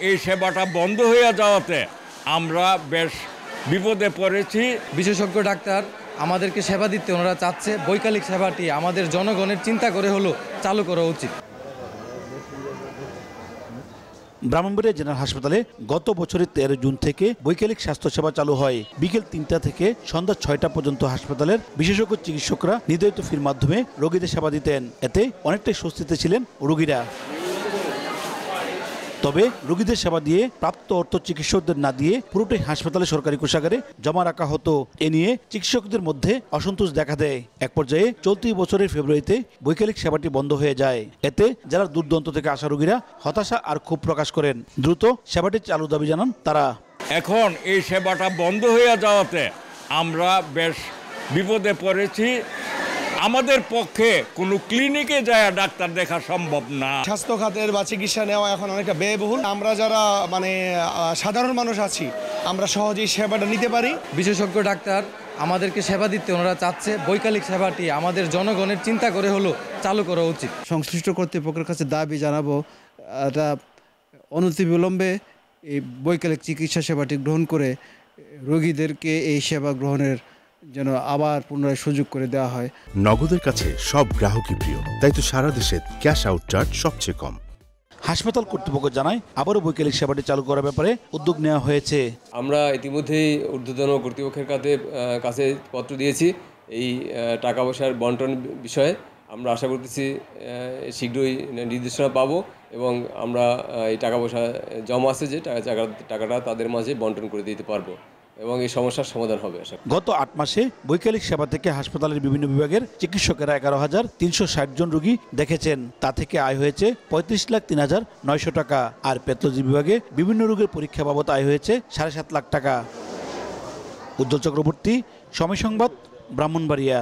এই সেবাটা বন্ধ হয়ে যাওয়াতে আমরা বেশ বিপদে পড়েছি। বিশেষজ্ঞ ডাক্তার আমাদেরকে সেবা দিতে ওনারা চাচ্ছে, বৈকালিক সেবাটি আমাদের জনগণের চিন্তা করে হলো চালু করা উচিত। ব্রাহ্মণবাড়িয়া জেনারেল হাসপাতালে গত বছরের 13 জুন থেকে বৈকালিক স্বাস্থ্যসেবা চালু হয়। বিকেল 3টা থেকে সন্ধ্যা 6টা পর্যন্ত হাসপাতালের বিশেষজ্ঞ চিকিৎসকরা নির্ধারিত ফির মাধ্যমে রোগীদের সেবা দিতেন। এতে অনেকটাই স্বস্তিতে ছিলেন রোগীরা। তবে রোগীদের সেবা দিয়ে প্রাপ্ত অর্থ চিকিৎসকদের না দিয়ে পুরোটাই হাসপাতালে সরকারি কোষাগারে জমা রাখা হতো। এ নিয়ে চিকিৎসকদের মধ্যে অসন্তোষ দেখা দেয়। এক পর্যায়ে চলতি বছরের ফেব্রুয়ারিতে বৈকালিক সেবাটি বন্ধ হয়ে যায়। এতে জেলার দূরদূরান্ত থেকে আসা রোগীরা হতাশা আর ক্ষোভ প্রকাশ করেন। দ্রুত সেবাটি চালু দাবি জানান তারা। এখন এই সেবাটা বন্ধ হয়ে যাওয়াতে আমরা বেশ বিপদে পড়েছি। আমাদের পক্ষে কোনো ক্লিনিকে যায় ডাক্তার দেখা সম্ভব না। স্বাস্থ্য খাতের বা চিকিৎসা নেওয়া এখন অনেকটা ব্যয়বহুল। আমরা যারা সাধারণ মানুষ আছি, আমরা সহজেই সেবাটা নিতে পারি। বিশেষজ্ঞ ডাক্তার আমাদেরকে সেবা দিতে ওনারা চাচ্ছে, বৈকালিক সেবাটি আমাদের জনগণের চিন্তা করে হলো চালু করা উচিত। সংশ্লিষ্ট কর্তৃপক্ষের কাছে দাবি জানাবো, এটা অনতিবিলম্বে এই বৈকালিক চিকিৎসা সেবাটি গ্রহণ করে রোগীদেরকে এই সেবা গ্রহণের যেন আবার পুনরায় সুযোগ করে দেওয়া হয়। নগদের কাছে সব গ্রাহকই প্রিয়, তাই তো সারা দেশে ক্যাশ আউট চার্জ সবচেয়ে কম। হাসপাতাল কর্তৃপক্ষ জানায় আবারও বৈকালিক সেবাটি চালু করার ব্যাপারে উদ্যোগ নেওয়া হয়েছে। আমরা ইতিমধ্যেই ঊর্ধ্বতন কর্তৃপক্ষের কাছে পত্র দিয়েছি এই টাকা পয়সার বন্টন বিষয়ে। আমরা আশা করতেছি শীঘ্রই নির্দেশনা পাবো এবং আমরা এই টাকা পয়সা জমা আছে যে টাকাটা তাদের মাঝে বন্টন করে দিতে পারবো এবং এই সমস্যার সমাধান হবে। গত 8 মাসে বৈকালিক সেবা থেকে হাসপাতালের বিভিন্ন বিভাগের চিকিৎসকেরা 11,360 জন রোগী দেখেছেন। তা থেকে আয় হয়েছে 35,03,900 টাকা। আর প্যাথোলজি বিভাগে বিভিন্ন রোগের পরীক্ষা বাবদ আয় হয়েছে 7.5 লাখ টাকা। উজ্জ্বল চক্রবর্তী, সময় সংবাদ, ব্রাহ্মণবাড়িয়া।